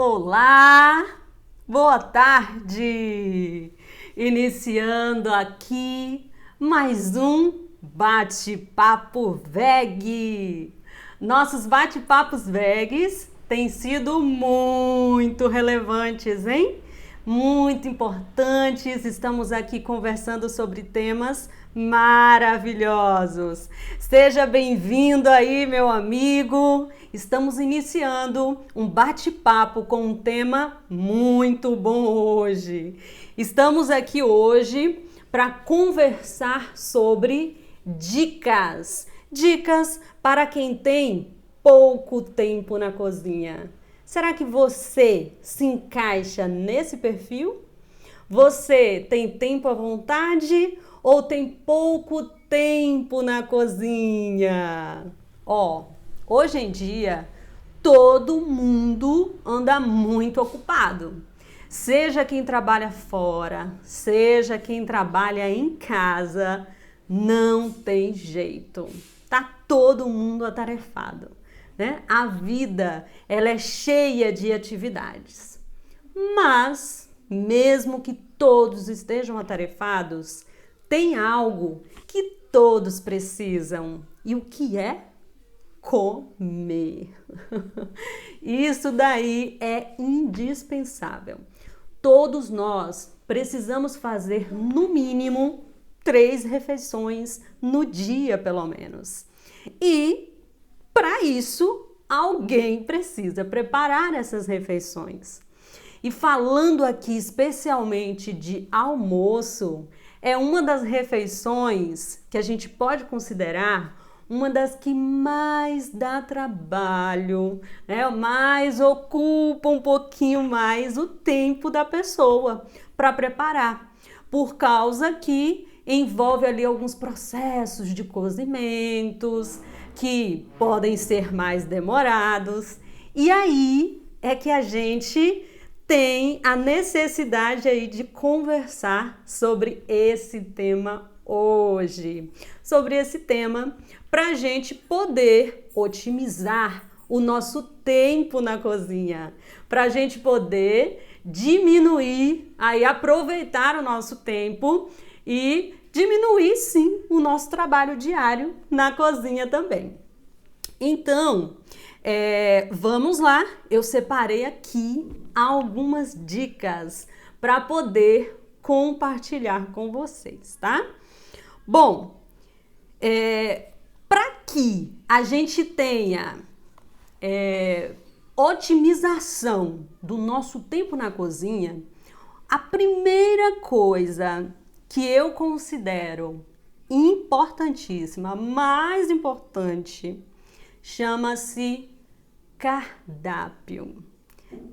Olá, boa tarde! Iniciando aqui mais um Bate-Papo VEG. Nossos bate-papos VEGs têm sido muito relevantes, hein? Muito importantes. Estamos aqui conversando sobre temas maravilhosos. Seja bem-vindo aí, meu amigo. Estamos iniciando um bate-papo com um tema muito bom hoje. Estamos aqui hoje para conversar sobre dicas. Dicas para quem tem pouco tempo na cozinha. Será que você se encaixa nesse perfil? Você tem tempo à vontade ou tem pouco tempo na cozinha? Hoje em dia, todo mundo anda muito ocupado. Seja quem trabalha fora, seja quem trabalha em casa, não tem jeito. Tá todo mundo atarefado, né? A vida, ela é cheia de atividades. Mas, mesmo que todos estejam atarefados, tem algo que todos precisam. E o que é? Comer. Isso daí é indispensável. Todos nós precisamos fazer no mínimo 3 refeições no dia, pelo menos. E para isso, alguém precisa preparar essas refeições. E falando aqui especialmente de almoço, é uma das refeições que a gente pode considerar uma das que mais dá trabalho, né? Mais ocupa um pouquinho mais o tempo da pessoa para preparar, por causa que envolve ali alguns processos de cozimentos que podem ser mais demorados. E aí é que a gente tem a necessidade aí de conversar sobre esse tema hoje, sobre esse tema para a gente poder otimizar o nosso tempo na cozinha, para a gente poder diminuir, aí aproveitar o nosso tempo e diminuir sim o nosso trabalho diário na cozinha também. Então, vamos lá, eu separei aqui algumas dicas para poder compartilhar com vocês, tá? Bom, para que a gente tenha otimização do nosso tempo na cozinha, a primeira coisa que eu considero importantíssima, mais importante, chama-se cardápio.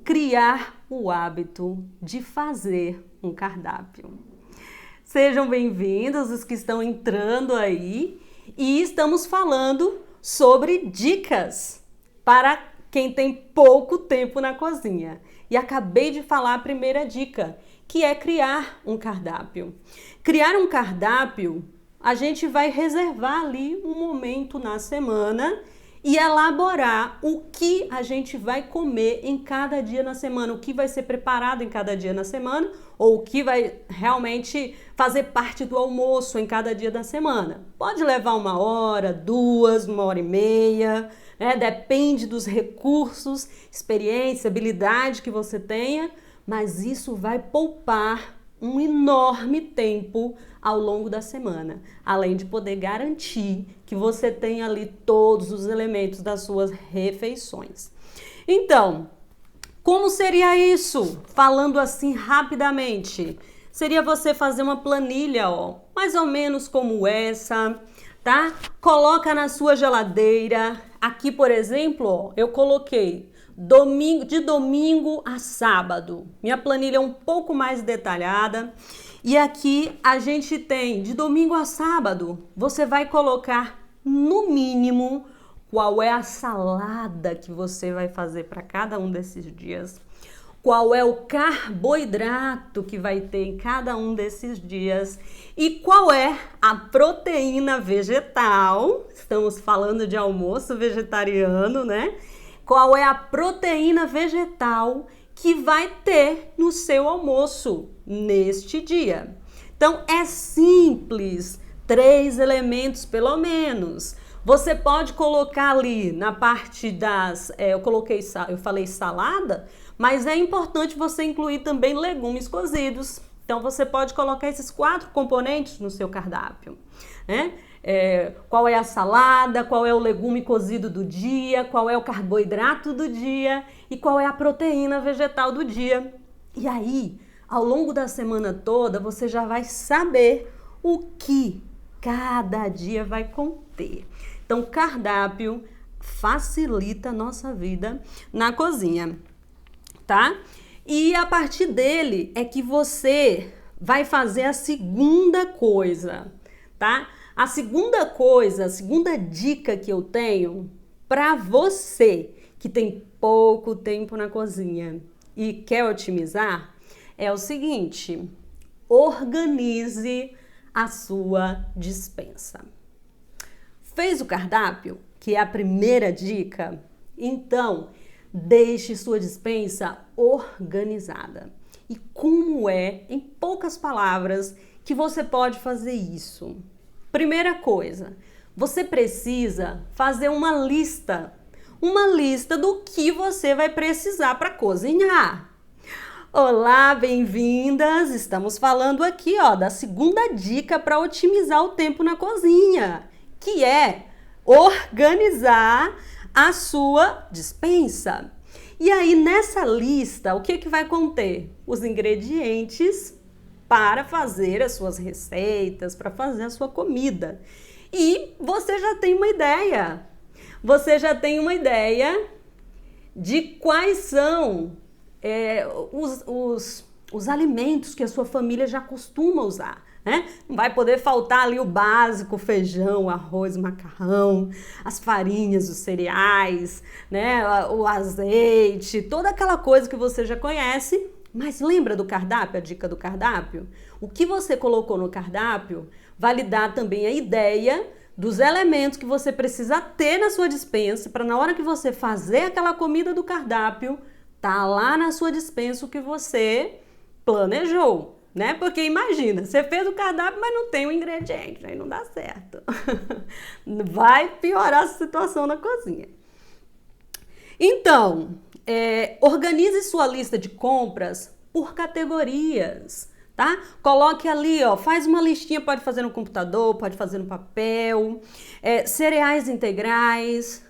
Criar o hábito de fazer um cardápio. Sejam bem-vindos os que estão entrando aí e estamos falando sobre dicas para quem tem pouco tempo na cozinha. E acabei de falar a primeira dica, que é criar um cardápio. Criar um cardápio, a gente vai reservar ali um momento na semana e elaborar o que a gente vai comer em cada dia na semana, o que vai ser preparado em cada dia na semana, ou o que vai realmente fazer parte do almoço em cada dia da semana. Pode levar 1 hora, 2, 1h30, né? Depende dos recursos, experiência, habilidade que você tenha, mas isso vai poupar um enorme tempo ao longo da semana, além de poder garantir que você tenha ali todos os elementos das suas refeições. Então, como seria isso? Falando assim rapidamente, seria você fazer uma planilha, mais ou menos como essa, tá? Coloca na sua geladeira. Aqui, por exemplo, eu coloquei de domingo a sábado. Minha planilha é um pouco mais detalhada. E aqui a gente tem de domingo a sábado, você vai colocar no mínimo qual é a salada que você vai fazer para cada um desses dias, qual é o carboidrato que vai ter em cada um desses dias e qual é a proteína vegetal. Estamos falando de almoço vegetariano, né? qual é a proteína vegetal que vai ter no seu almoço neste dia. Então, é simples, 3 elementos pelo menos. Você pode colocar ali na parte das, eu falei salada, mas é importante você incluir também legumes cozidos. Então, você pode colocar esses 4 componentes no seu cardápio, né? Qual é a salada, qual é o legume cozido do dia, qual é o carboidrato do dia e qual é a proteína vegetal do dia. E aí, ao longo da semana toda, você já vai saber o que cada dia vai conter. Então, cardápio facilita a nossa vida na cozinha, tá? E a partir dele é que você vai fazer a segunda coisa, tá? A segunda dica que eu tenho para você que tem pouco tempo na cozinha e quer otimizar é o seguinte: organize a sua despensa. Fez o cardápio, que é a primeira dica? Então, deixe sua despensa organizada. E como é, em poucas palavras, que você pode fazer isso? Primeira coisa, você precisa fazer uma lista do que você vai precisar para cozinhar. Olá, bem-vindas! Estamos falando aqui, da segunda dica para otimizar o tempo na cozinha, que é organizar a sua despensa. E aí, nessa lista, o que vai conter? Os ingredientes para fazer as suas receitas, para fazer a sua comida. E você já tem uma ideia. Você já tem uma ideia de quais são os alimentos que a sua família já costuma usar, né? Não vai poder faltar ali o básico: feijão, arroz, macarrão, as farinhas, os cereais, né? O azeite, toda aquela coisa que você já conhece. Mas lembra do cardápio, a dica do cardápio? O que você colocou no cardápio vai lhe dar também a ideia dos elementos que você precisa ter na sua despensa para, na hora que você fazer aquela comida do cardápio, tá lá na sua despensa o que você planejou, né? Porque imagina, você fez o cardápio, mas não tem o ingrediente, aí não dá certo. Vai piorar a situação na cozinha. Então, organize sua lista de compras por categorias, tá? Coloque ali, faz uma listinha, pode fazer no computador, pode fazer no papel, cereais integrais,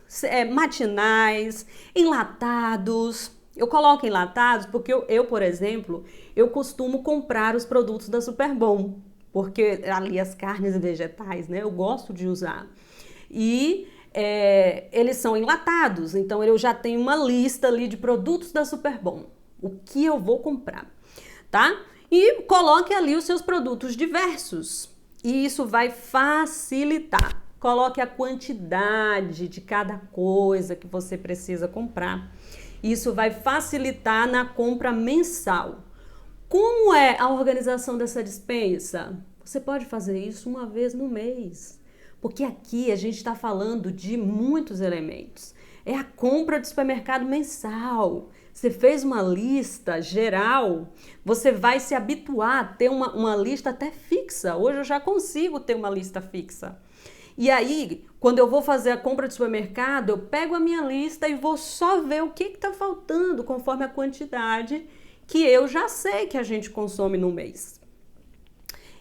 matinais, enlatados. Eu coloco enlatados porque eu, por exemplo, eu costumo comprar os produtos da Superbom, porque ali as carnes e vegetais, né, eu gosto de usar. E eles são enlatados, então eu já tenho uma lista ali de produtos da Superbom, o que eu vou comprar, tá? E coloque ali os seus produtos diversos, e isso vai facilitar. Coloque a quantidade de cada coisa que você precisa comprar. Isso vai facilitar na compra mensal. Como é a organização dessa despensa? Você pode fazer isso uma vez no mês. Porque aqui a gente está falando de muitos elementos. É a compra do supermercado mensal. Você fez uma lista geral, você vai se habituar a ter uma lista até fixa. Hoje eu já consigo ter uma lista fixa. E aí, quando eu vou fazer a compra de supermercado, eu pego a minha lista e vou só ver o que está faltando conforme a quantidade que eu já sei que a gente consome no mês.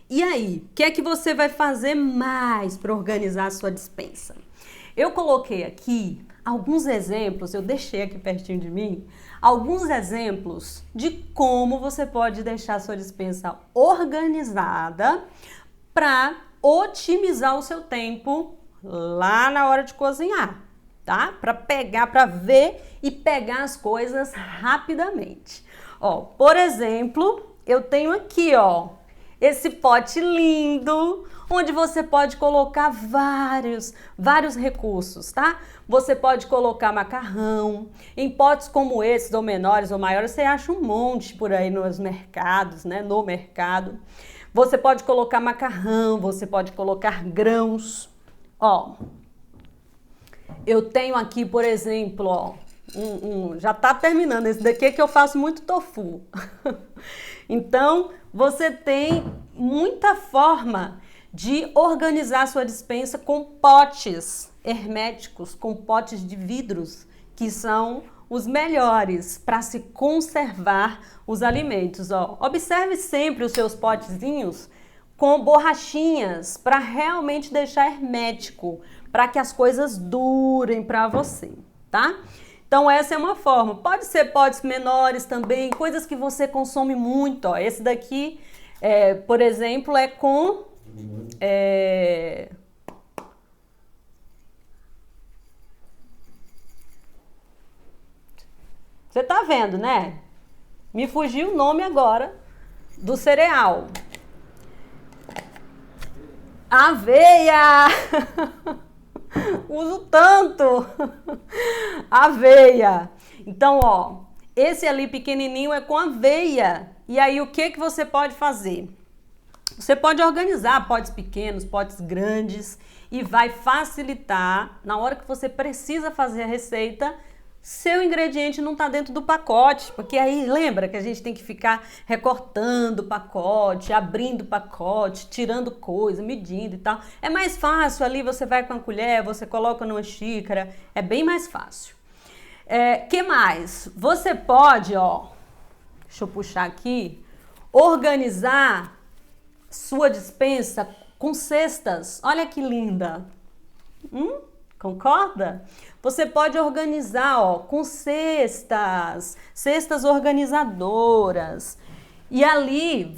E aí, o que é que você vai fazer mais para organizar a sua despensa? Eu coloquei aqui alguns exemplos, eu deixei aqui pertinho de mim, alguns exemplos de como você pode deixar a sua despensa organizada para otimizar o seu tempo lá na hora de cozinhar, tá? Para ver e pegar as coisas rapidamente. Por exemplo, eu tenho aqui, esse pote lindo, onde você pode colocar vários recursos, tá? Você pode colocar macarrão. Em potes como esses, ou menores ou maiores, você acha um monte por aí nos mercados, né? No mercado. Você pode colocar macarrão, você pode colocar grãos. Eu tenho aqui, por exemplo, já tá terminando. Esse daqui é que eu faço muito tofu. Então, você tem muita forma de organizar sua despensa com potes herméticos, com potes de vidros, que são os melhores para se conservar os alimentos. Ó, observe sempre os seus potezinhos com borrachinhas para realmente deixar hermético, para que as coisas durem para você, tá? Então essa é uma forma. Pode ser potes menores também, coisas que você consome muito. Ó. Esse daqui, por exemplo, é com... Você tá vendo, né? Me fugiu o nome agora do cereal. Aveia! Uso tanto! Aveia! Então, ó, esse ali pequenininho é com aveia. E aí, o que que você pode fazer? Você pode organizar potes pequenos, potes grandes e vai facilitar na hora que você precisa fazer a receita. Seu ingrediente não está dentro do pacote, porque aí lembra que a gente tem que ficar recortando o pacote, abrindo o pacote, tirando coisa, medindo e tal. É mais fácil ali, você vai com a colher, você coloca numa xícara, é bem mais fácil. Que mais? Você pode, ó, deixa eu puxar aqui, organizar sua despensa com cestas. Olha que linda! Concorda? Você pode organizar, ó, com cestas organizadoras. E ali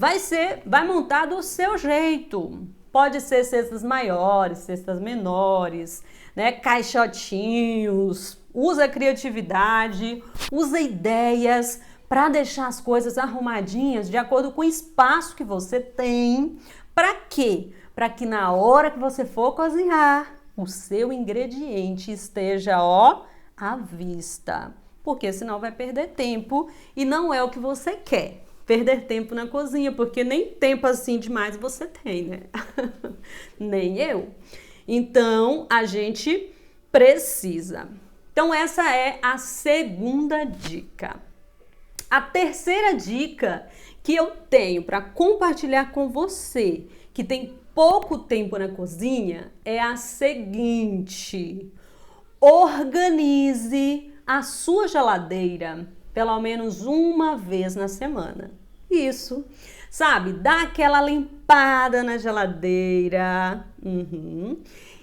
vai montar do seu jeito. Pode ser cestas maiores, cestas menores, né? Caixotinhos. Usa criatividade, usa ideias para deixar as coisas arrumadinhas de acordo com o espaço que você tem. Para quê? Para que na hora que você for cozinhar, o seu ingrediente esteja, ó, à vista. Porque senão vai perder tempo e não é o que você quer. Perder tempo na cozinha, porque nem tempo assim demais você tem, né? Nem eu. Então, a gente precisa. Então, essa é a segunda dica. A terceira dica que eu tenho para compartilhar com você, que tem pouco tempo na cozinha, é a seguinte: organize a sua geladeira pelo menos uma vez na semana. Isso, sabe? Dá aquela limpada na geladeira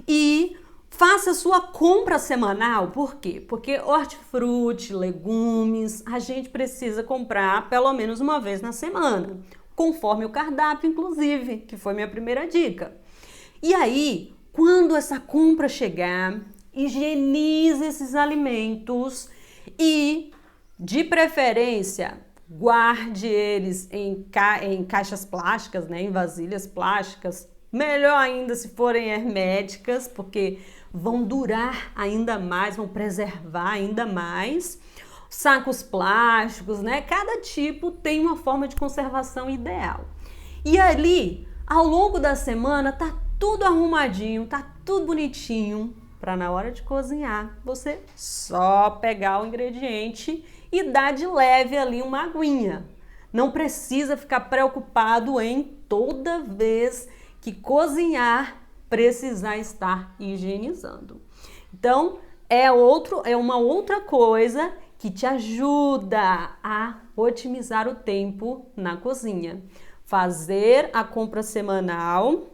e faça sua compra semanal. Por quê? Porque hortifruti, legumes, a gente precisa comprar pelo menos uma vez na semana, conforme o cardápio, inclusive, que foi minha primeira dica. E aí, quando essa compra chegar, higienize esses alimentos e, de preferência, guarde eles em caixas plásticas, né, em vasilhas plásticas. Melhor ainda se forem herméticas, porque vão durar ainda mais, vão preservar ainda mais. Sacos plásticos, né? Cada tipo tem uma forma de conservação ideal. E ali, ao longo da semana, tá tudo arrumadinho, tá tudo bonitinho, para na hora de cozinhar, você só pegar o ingrediente e dar de leve ali uma aguinha. Não precisa ficar preocupado em toda vez que cozinhar precisar estar higienizando. Então, é uma outra coisa que te ajuda a otimizar o tempo na cozinha. Fazer a compra semanal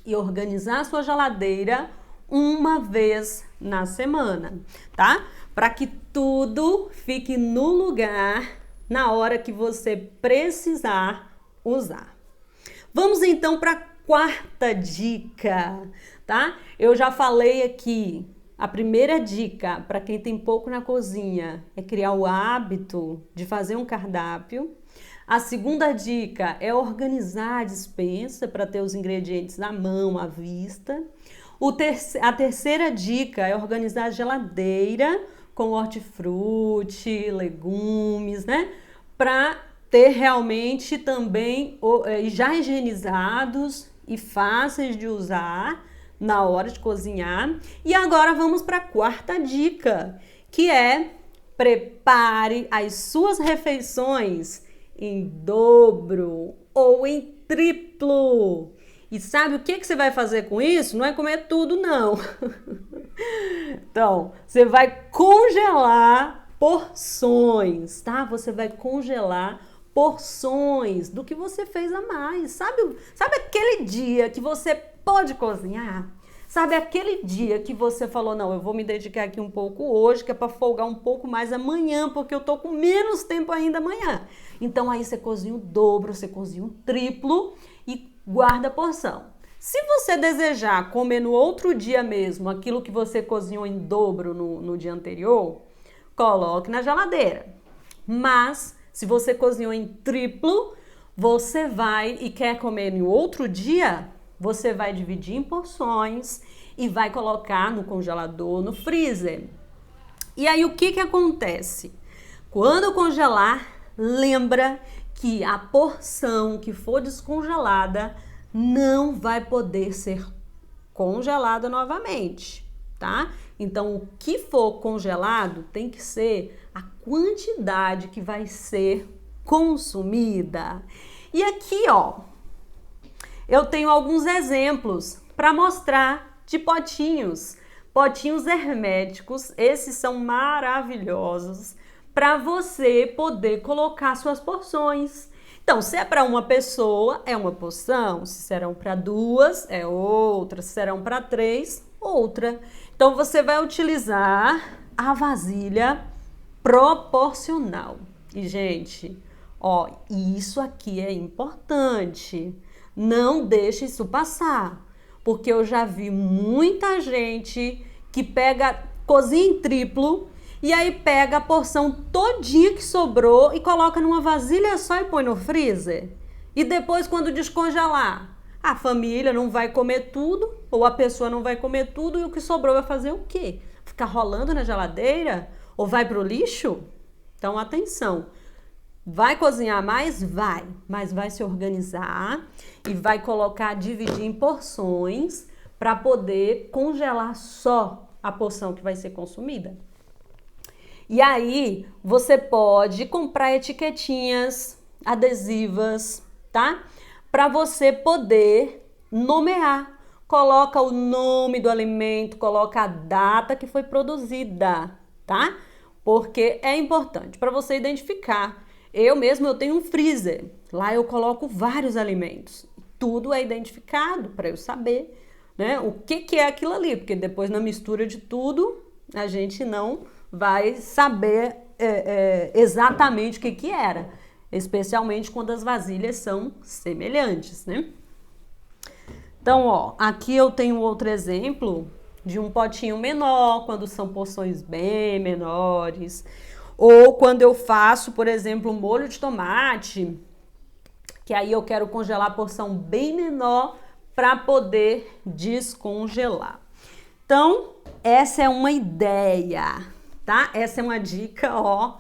e organizar a sua geladeira uma vez na semana, tá? Para que tudo fique no lugar na hora que você precisar usar. Vamos então para a quarta dica, tá? Eu já falei aqui. A primeira dica para quem tem pouco na cozinha é criar o hábito de fazer um cardápio. A segunda dica é organizar a despensa para ter os ingredientes na mão, à vista. A terceira dica é organizar a geladeira com hortifruti, legumes, né? Para ter realmente também já higienizados e fáceis de usar na hora de cozinhar. E agora vamos para a quarta dica, que é prepare as suas refeições em dobro ou em triplo. E sabe o que você vai fazer com isso? Não é comer tudo, não. Então, você vai congelar porções, tá? Você vai congelar porções do que você fez a mais. Sabe aquele dia que você pode cozinhar? Sabe aquele dia que você falou, não, eu vou me dedicar aqui um pouco hoje, que é para folgar um pouco mais amanhã, porque eu tô com menos tempo ainda amanhã. Então aí você cozinha o dobro, você cozinha o triplo e guarda a porção. Se você desejar comer no outro dia mesmo aquilo que você cozinhou em dobro no dia anterior, coloque na geladeira. Mas se você cozinhou em triplo, você vai e quer comer no outro dia, você vai dividir em porções e vai colocar no congelador, no freezer. E aí o que acontece? Quando congelar, lembra que a porção que for descongelada não vai poder ser congelada novamente, tá? Então o que for congelado tem que ser a quantidade que vai ser consumida. E aqui, ó, eu tenho alguns exemplos para mostrar de potinhos herméticos. Esses são maravilhosos para você poder colocar suas porções. Então, se é para uma pessoa, é uma porção. Se serão para duas, é outra. Se serão para três, outra. Então, você vai utilizar a vasilha proporcional. E, gente, ó, isso aqui é importante. Não deixe isso passar, porque eu já vi muita gente que cozinha em triplo e aí pega a porção todinha que sobrou e coloca numa vasilha só e põe no freezer. E depois, quando descongelar, a família não vai comer tudo, ou a pessoa não vai comer tudo, e o que sobrou vai fazer o quê? Ficar rolando na geladeira? Ou vai pro lixo? Então, atenção. Vai cozinhar mais? Vai, mas vai se organizar e vai dividir em porções para poder congelar só a porção que vai ser consumida. E aí, você pode comprar etiquetinhas adesivas, tá? Para você poder nomear. Coloca o nome do alimento, coloca a data que foi produzida, tá? Porque é importante para você identificar. Eu tenho um freezer, lá eu coloco vários alimentos, tudo é identificado para eu saber, né, o que é aquilo ali, porque depois na mistura de tudo a gente não vai saber exatamente o que era, especialmente quando as vasilhas são semelhantes, né? Então, ó, aqui eu tenho outro exemplo de um potinho menor, quando são porções bem menores. Ou quando eu faço, por exemplo, um molho de tomate, que aí eu quero congelar a porção bem menor para poder descongelar. Então, essa é uma ideia, tá? Essa é uma dica, ó,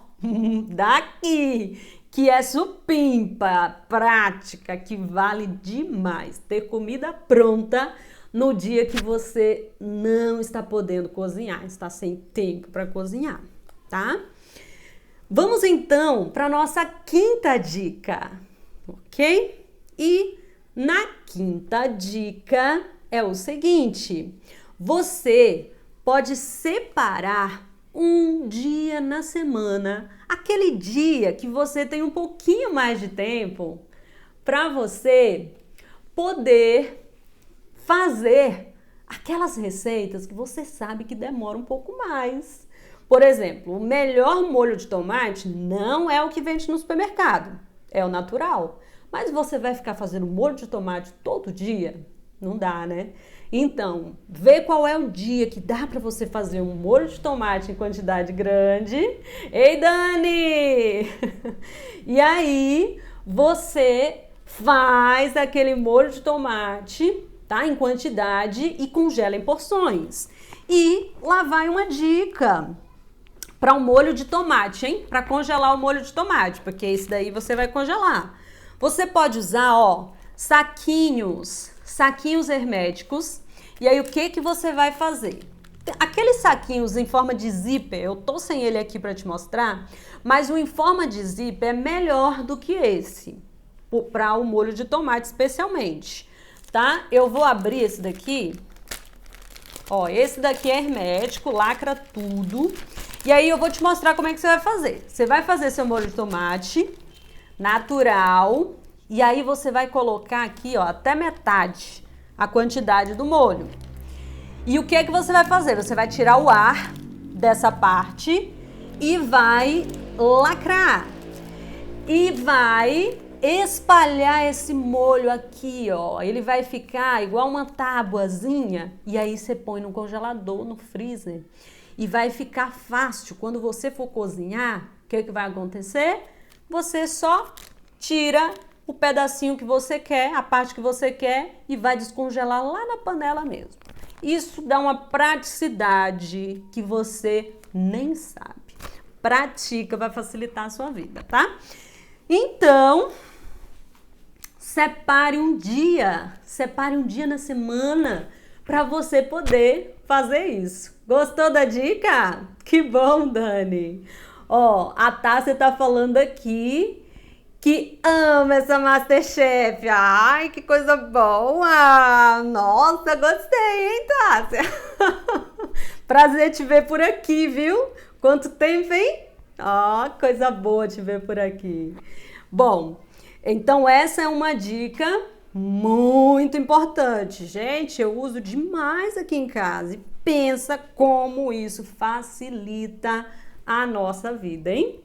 daqui, que é supimpa, prática, que vale demais. Ter comida pronta no dia que você não está podendo cozinhar, está sem tempo para cozinhar, tá? Vamos então para a nossa quinta dica, ok? E na quinta dica é o seguinte: você pode separar um dia na semana, aquele dia que você tem um pouquinho mais de tempo, para você poder fazer aquelas receitas que você sabe que demora um pouco mais. Por exemplo, o melhor molho de tomate não é o que vende no supermercado, é o natural. Mas você vai ficar fazendo molho de tomate todo dia? Não dá, né? Então, vê qual é o dia que dá para você fazer um molho de tomate em quantidade grande. Ei, Dani! E aí, você faz aquele molho de tomate, tá? Em quantidade e congela em porções. E lá vai uma dica para um molho de tomate, hein? Para congelar o molho de tomate, porque esse daí você vai congelar. Você pode usar, ó, saquinhos herméticos. E aí o que você vai fazer? Aqueles saquinhos em forma de zíper, eu tô sem ele aqui para te mostrar, mas o em forma de zíper é melhor do que esse, para o molho de tomate especialmente, tá? Eu vou abrir esse daqui, ó, esse daqui é hermético, lacra tudo, e aí eu vou te mostrar como é que você vai fazer. Você vai fazer seu molho de tomate natural, e aí você vai colocar aqui, ó, até metade a quantidade do molho. E o que é que você vai fazer? Você vai tirar o ar dessa parte e vai lacrar. E vai espalhar esse molho aqui, ó. Ele vai ficar igual uma tábuazinha. E aí você põe no congelador, no freezer. E vai ficar fácil. Quando você for cozinhar, o que é que vai acontecer? Você só tira o pedacinho que você quer, a parte que você quer, e vai descongelar lá na panela mesmo. Isso dá uma praticidade que você nem sabe. Pratica, vai facilitar a sua vida, tá? Então, separe um dia na semana para você poder fazer isso. Gostou da dica? Que bom, Dani! Ó, a Tássia tá falando aqui que ama essa Masterchef. Ai, que coisa boa! Nossa, gostei, hein, Tássia? Prazer te ver por aqui, viu? Quanto tempo, hein? Ó, coisa boa te ver por aqui. Bom, então essa é uma dica muito importante. Gente, eu uso demais aqui em casa. E pensa como isso facilita a nossa vida, hein?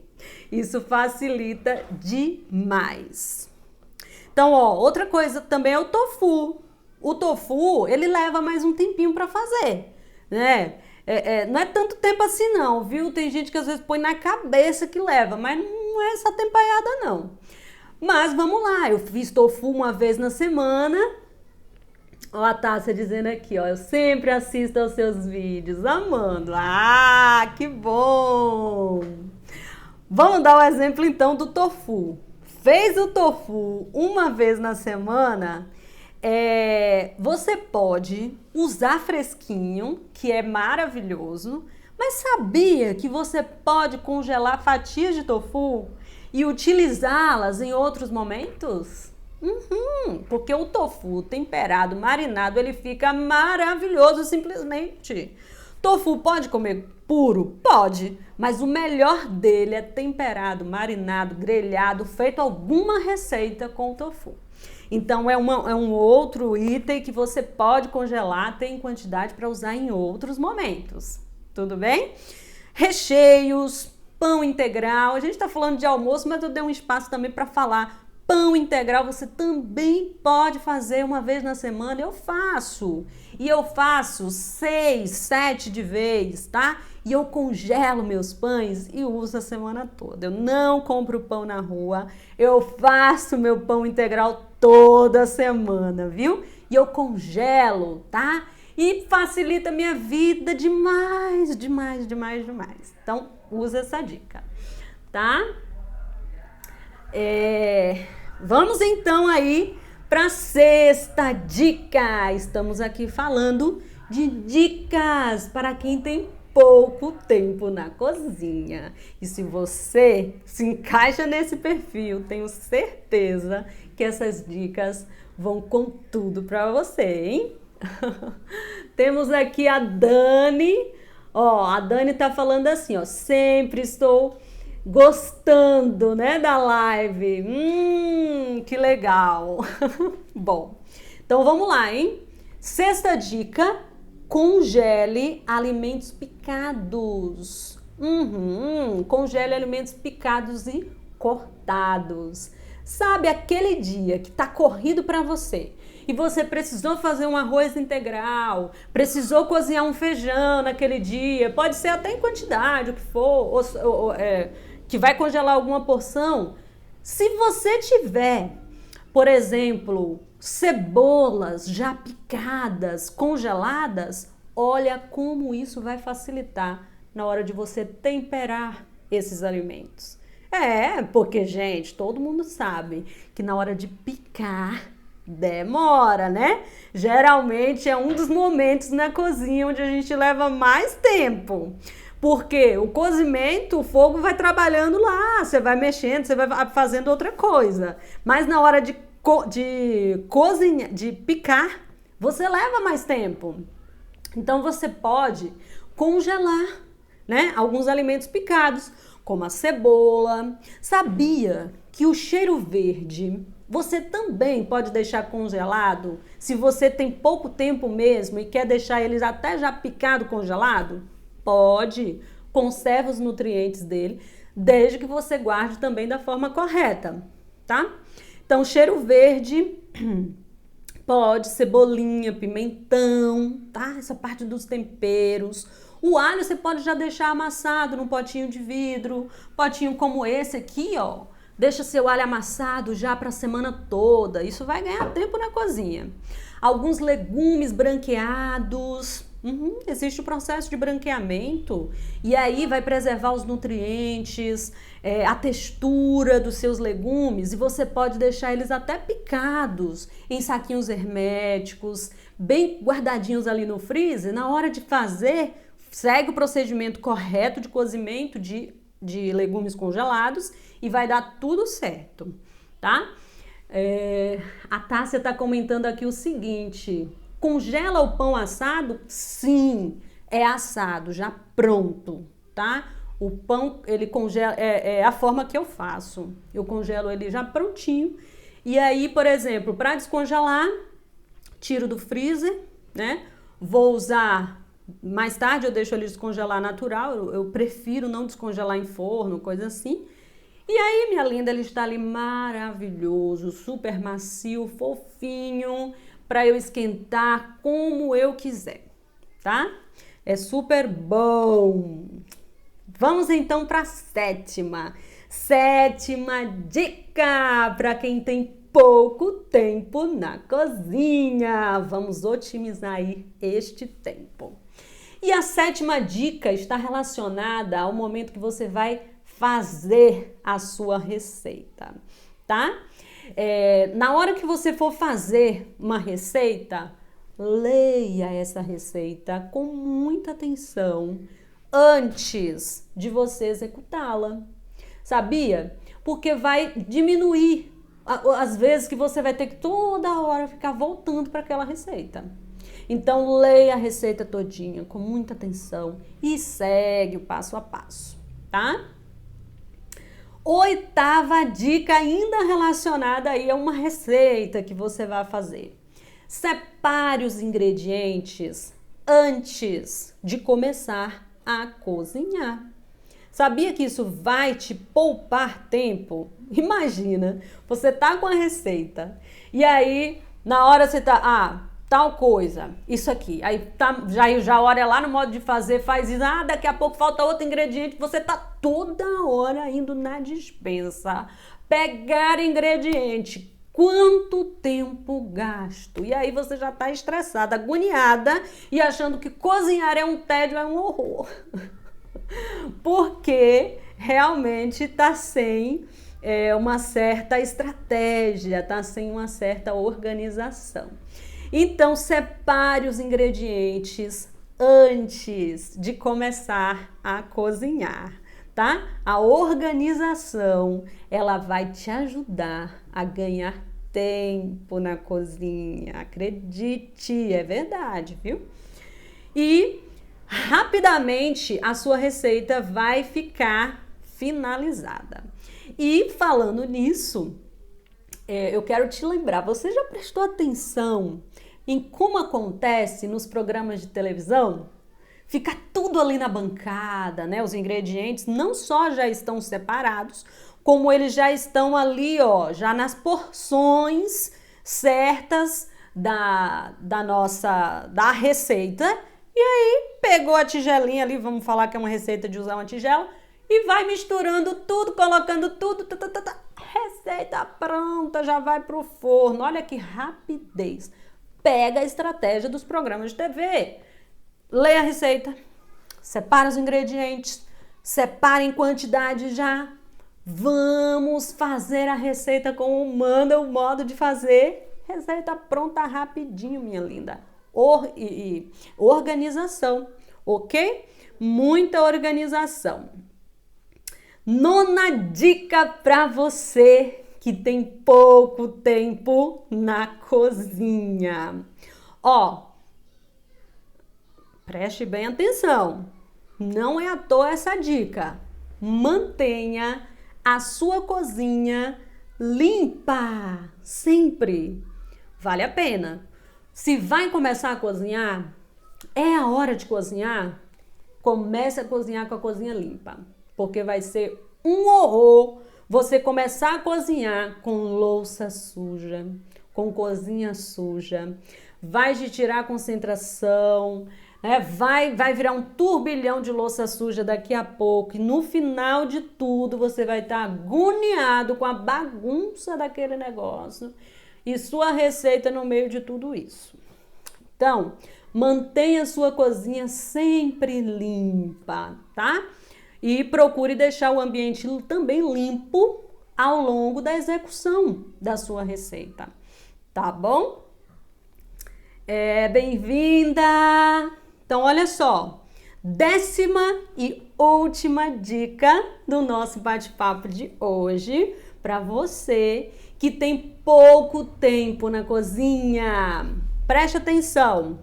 Isso facilita demais. Então, ó, outra coisa também é o tofu. O tofu, ele leva mais um tempinho para fazer, né? Não é tanto tempo assim não, viu? Tem gente que às vezes põe na cabeça que leva, mas não é essa tempaiada não. Mas vamos lá, eu fiz tofu uma vez na semana. Ó a Tássia dizendo aqui, ó, eu sempre assisto aos seus vídeos, amando. Ah, que bom! Vamos dar o exemplo então do tofu. Fez o tofu uma vez na semana, você pode usar fresquinho, que é maravilhoso, mas sabia que você pode congelar fatias de tofu e utilizá-las em outros momentos? Porque o tofu temperado, marinado, ele fica maravilhoso simplesmente. Tofu pode comer puro? Pode, mas o melhor dele é temperado, marinado, grelhado, feito alguma receita com tofu. Então é um outro item que você pode congelar, tem quantidade para usar em outros momentos. Tudo bem? Recheios, pão integral. A gente está falando de almoço, mas eu dei um espaço também para falar. Pão integral você também pode fazer uma vez na semana. Eu faço. E eu faço 6, 7 de vez, tá? E eu congelo meus pães e uso a semana toda. Eu não compro pão na rua. Eu faço meu pão integral toda semana, viu? E eu congelo, tá? E facilita a minha vida demais, demais, demais, demais. Então, usa essa dica, tá? Vamos então aí para a sexta dica. Estamos aqui falando de dicas para quem tem pouco tempo na cozinha. E se você se encaixa nesse perfil, tenho certeza que essas dicas vão com tudo para você, hein? Temos aqui a Dani. Ó, a Dani tá falando assim, ó, sempre estou gostando, né, da live. Que legal. Bom, então vamos lá, hein? Sexta dica, congele alimentos picados. Congele alimentos picados e cortados. Sabe aquele dia que tá corrido para você e você precisou fazer um arroz integral, precisou cozinhar um feijão naquele dia, pode ser até em quantidade, o que for, que vai congelar alguma porção. Se você tiver, por exemplo, cebolas já picadas, congeladas, olha como isso vai facilitar na hora de você temperar esses alimentos. Porque, gente, todo mundo sabe que na hora de picar, Demora, né? Geralmente é um dos momentos na cozinha onde a gente leva mais tempo. Porque o cozimento, o fogo vai trabalhando lá, você vai mexendo, você vai fazendo outra coisa. Mas na hora de cozinhar, de picar, você leva mais tempo. Então você pode congelar, né, alguns alimentos picados, como a cebola. Sabia que o cheiro verde você também pode deixar congelado se você tem pouco tempo mesmo e quer deixar eles até já picado congelado? Pode, conserva os nutrientes dele, desde que você guarde também da forma correta, tá? Então, cheiro verde pode, cebolinha, pimentão, tá? Essa parte dos temperos. O alho você pode já deixar amassado num potinho de vidro, potinho como esse aqui, ó. Deixa seu alho amassado já para a semana toda. Isso vai ganhar tempo na cozinha. Alguns legumes branqueados. Existe o processo de branqueamento e aí vai preservar os nutrientes, a textura dos seus legumes, e você pode deixar eles até picados em saquinhos herméticos, bem guardadinhos ali no freezer. Na hora de fazer, segue o procedimento correto de cozimento de legumes congelados e vai dar tudo certo, tá? A Tássia está comentando aqui o seguinte: congela o pão assado? Sim, é assado, já pronto, tá? O pão, ele congela, é a forma que eu faço. Eu congelo ele já prontinho. E aí, por exemplo, para descongelar, tiro do freezer, né? Vou usar mais tarde, eu deixo ele descongelar natural. Eu prefiro não descongelar em forno, coisa assim. E aí, minha linda, ele está ali maravilhoso, super macio, fofinho, para eu esquentar como eu quiser, tá? É super bom. Vamos então para a sétima dica para quem tem pouco tempo na cozinha. Vamos otimizar aí este tempo. E a sétima dica está relacionada ao momento que você vai fazer a sua receita, tá? Na hora que você for fazer uma receita, leia essa receita com muita atenção antes de você executá-la. Sabia? Porque vai diminuir as vezes que você vai ter que toda hora ficar voltando para aquela receita. Então, leia a receita todinha com muita atenção e segue o passo a passo, tá? Oitava dica, ainda relacionada aí a uma receita que você vai fazer. Separe os ingredientes antes de começar a cozinhar. Sabia que isso vai te poupar tempo? Imagina, você tá com a receita e aí na hora você tá, tal coisa, isso aqui, aí tá, já olha lá no modo de fazer, faz isso, daqui a pouco falta outro ingrediente, você tá toda hora indo na despensa, pegar ingrediente. Quanto tempo gasto? E aí você já tá estressada, agoniada e achando que cozinhar é um tédio, é um horror. Porque realmente tá sem uma certa estratégia, tá sem uma certa organização. Então, separe os ingredientes antes de começar a cozinhar, tá? A organização, ela vai te ajudar a ganhar tempo na cozinha. Acredite, é verdade, viu? E rapidamente a sua receita vai ficar finalizada. E falando nisso, eu quero te lembrar, você já prestou atenção em como acontece nos programas de televisão? Fica tudo ali na bancada, né? Os ingredientes não só já estão separados, como eles já estão ali, ó, já nas porções certas da receita. E aí, pegou a tigelinha ali, vamos falar que é uma receita de usar uma tigela, e vai misturando tudo, colocando tudo, receita pronta, já vai pro forno. Olha que rapidez. Pega a estratégia dos programas de TV. Lê a receita, separa os ingredientes, separa em quantidade já. Vamos fazer a receita como manda o modo de fazer Receita pronta rapidinho, minha linda. Organização, ok? Muita organização. Nona dica para você que tem pouco tempo na cozinha. Ó, preste bem atenção. Não é à toa essa dica. Mantenha a sua cozinha limpa, sempre. Vale a pena. Se vai começar a cozinhar, é a hora de cozinhar, comece a cozinhar com a cozinha limpa. Porque vai ser um horror você começar a cozinhar com louça suja, com cozinha suja. Vai te tirar a concentração, né? Vai virar um turbilhão de louça suja daqui a pouco. E no final de tudo, você vai estar agoniado com a bagunça daquele negócio. E sua receita no meio de tudo isso. Então, mantenha a sua cozinha sempre limpa, tá? E procure deixar o ambiente também limpo ao longo da execução da sua receita, tá bom? Bem-vinda! Então, olha só, 10ª e última dica do nosso bate-papo de hoje para você que tem pouco tempo na cozinha. Preste atenção,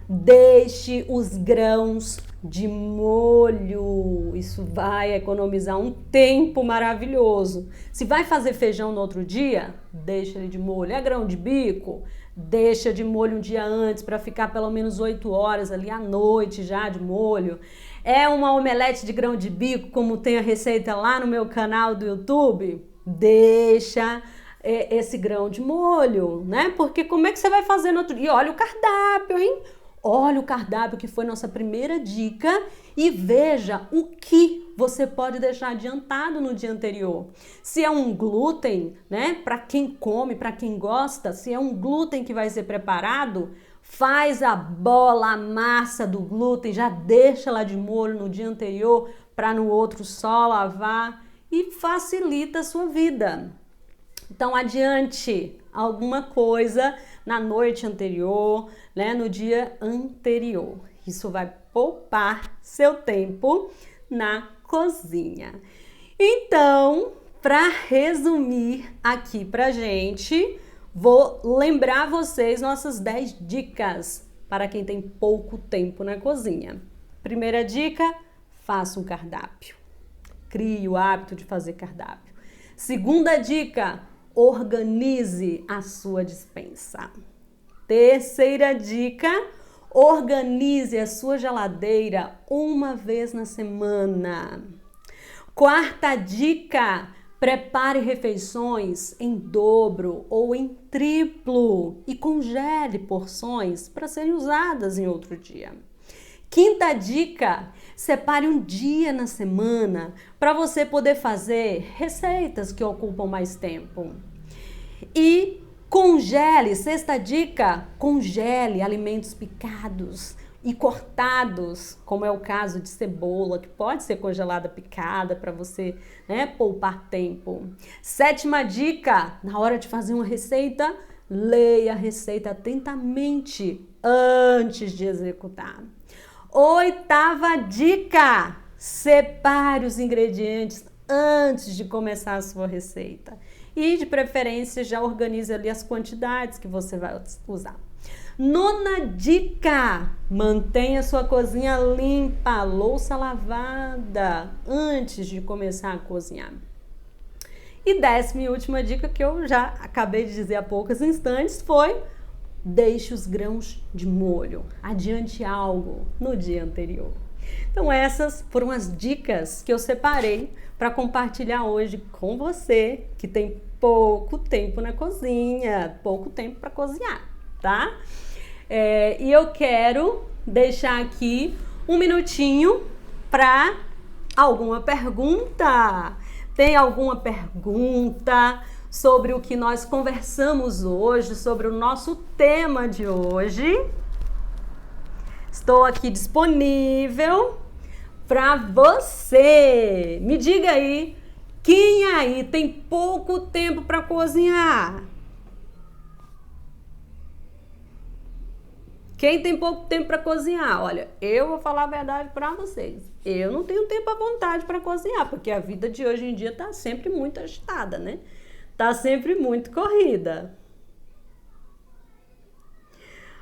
deixe os grãos de molho, isso vai economizar um tempo maravilhoso. Se vai fazer feijão no outro dia, deixa ele de molho. É grão de bico? Deixa de molho um dia antes para ficar pelo menos 8 horas ali à noite já de molho. É uma omelete de grão de bico, como tem a receita lá no meu canal do YouTube? Deixa esse grão de molho, né? Porque como é que você vai fazer no outro dia? Olha o cardápio, hein? Olha o cardápio que foi nossa primeira dica e veja o que você pode deixar adiantado no dia anterior. Se é um glúten, né? Para quem come, para quem gosta, se é um glúten que vai ser preparado, faz a bola, a massa do glúten, já deixa lá de molho no dia anterior para no outro só lavar e facilita a sua vida. Então, adiante alguma coisa na noite anterior, né, no dia anterior. Isso vai poupar seu tempo na cozinha. Então, para resumir aqui pra gente, vou lembrar vocês nossas 10 dicas para quem tem pouco tempo na cozinha. Primeira dica, faça um cardápio. Crie o hábito de fazer cardápio. Segunda dica, organize a sua despensa. Terceira dica, organize a sua geladeira uma vez na semana. Quarta dica, prepare refeições em dobro ou em triplo e congele porções para serem usadas em outro dia. Quinta dica, separe um dia na semana para você poder fazer receitas que ocupam mais tempo. E congele, sexta dica, congele alimentos picados e cortados, como é o caso de cebola, que pode ser congelada picada para você, né, poupar tempo. Sétima dica, na hora de fazer uma receita, leia a receita atentamente antes de executar. Oitava dica, separe os ingredientes antes de começar a sua receita. E, de preferência, já organize ali as quantidades que você vai usar. Nona dica, mantenha sua cozinha limpa, louça lavada, antes de começar a cozinhar. E 10ª e última dica que eu já acabei de dizer há poucos instantes foi: deixe os grãos de molho, adiante algo no dia anterior. Então essas foram as dicas que eu separei para compartilhar hoje com você que tem pouco tempo na cozinha, pouco tempo para cozinhar, tá? E eu quero deixar aqui um minutinho para alguma pergunta. Tem alguma pergunta sobre o que nós conversamos hoje, sobre o nosso tema de hoje? Estou aqui disponível para você. Me diga aí, quem aí tem pouco tempo para cozinhar? Quem tem pouco tempo para cozinhar? Olha, eu vou falar a verdade para vocês. Eu não tenho tempo à vontade para cozinhar, porque a vida de hoje em dia tá sempre muito agitada, né? Tá sempre muito corrida.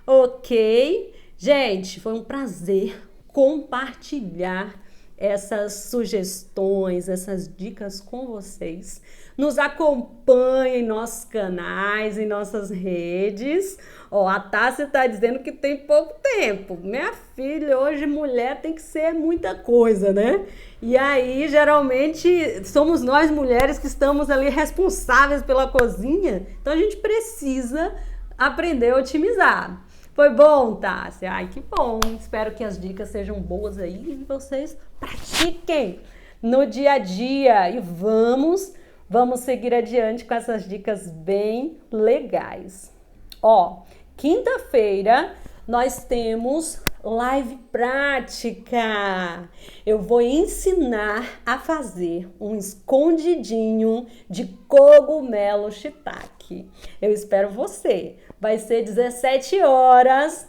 Ok? Gente, foi um prazer compartilhar essas sugestões, essas dicas com vocês. Nos acompanhem em nossos canais, em nossas redes. Ó, a Tássia tá dizendo que tem pouco tempo. Minha filha, hoje mulher tem que ser muita coisa, né? E aí, geralmente, somos nós mulheres que estamos ali responsáveis pela cozinha. Então, a gente precisa aprender a otimizar. Foi bom, Tássia? Ai, que bom. Espero que as dicas sejam boas aí e vocês pratiquem no dia a dia. E vamos seguir adiante com essas dicas bem legais. Ó, quinta-feira nós temos live prática. Eu vou ensinar a fazer um escondidinho de cogumelo shiitake. Eu espero você. Vai ser 17 horas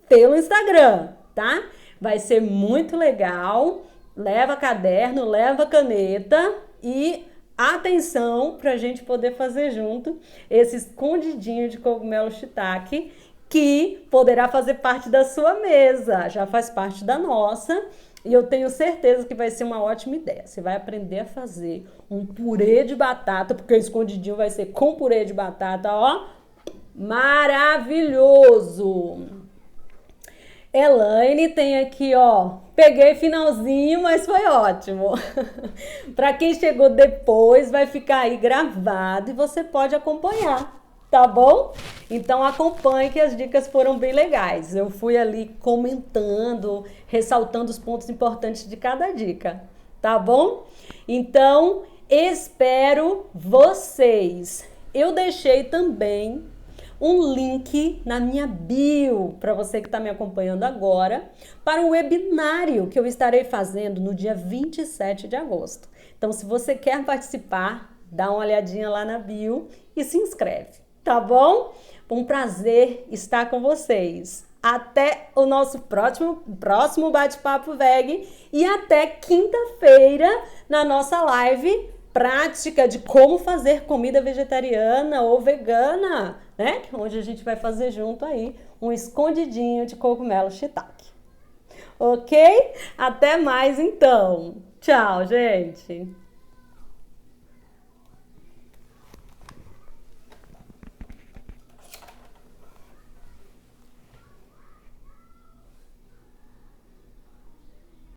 pelo Instagram, tá? Vai ser muito legal. Leva caderno, leva caneta e atenção para a gente poder fazer junto esse escondidinho de cogumelo shiitake que poderá fazer parte da sua mesa, já faz parte da nossa e eu tenho certeza que vai ser uma ótima ideia. Você vai aprender a fazer um purê de batata, porque o escondidinho vai ser com purê de batata, ó, maravilhoso! Elaine tem aqui, ó, peguei finalzinho, mas foi ótimo. Para quem chegou depois, vai ficar aí gravado e você pode acompanhar, tá bom? Então acompanhe que as dicas foram bem legais. Eu fui ali comentando, ressaltando os pontos importantes de cada dica, tá bom? Então, espero vocês. Eu deixei também um link na minha bio para você que está me acompanhando agora para um webinário que eu estarei fazendo no dia 27 de agosto. Então, se você quer participar, dá uma olhadinha lá na bio e se inscreve, tá bom? Um prazer estar com vocês. Até o nosso próximo bate-papo veg e até quinta-feira na nossa live prática de como fazer comida vegetariana ou vegana, né? Onde a gente vai fazer junto aí um escondidinho de cogumelo shiitake. Ok? Até mais então. Tchau, gente!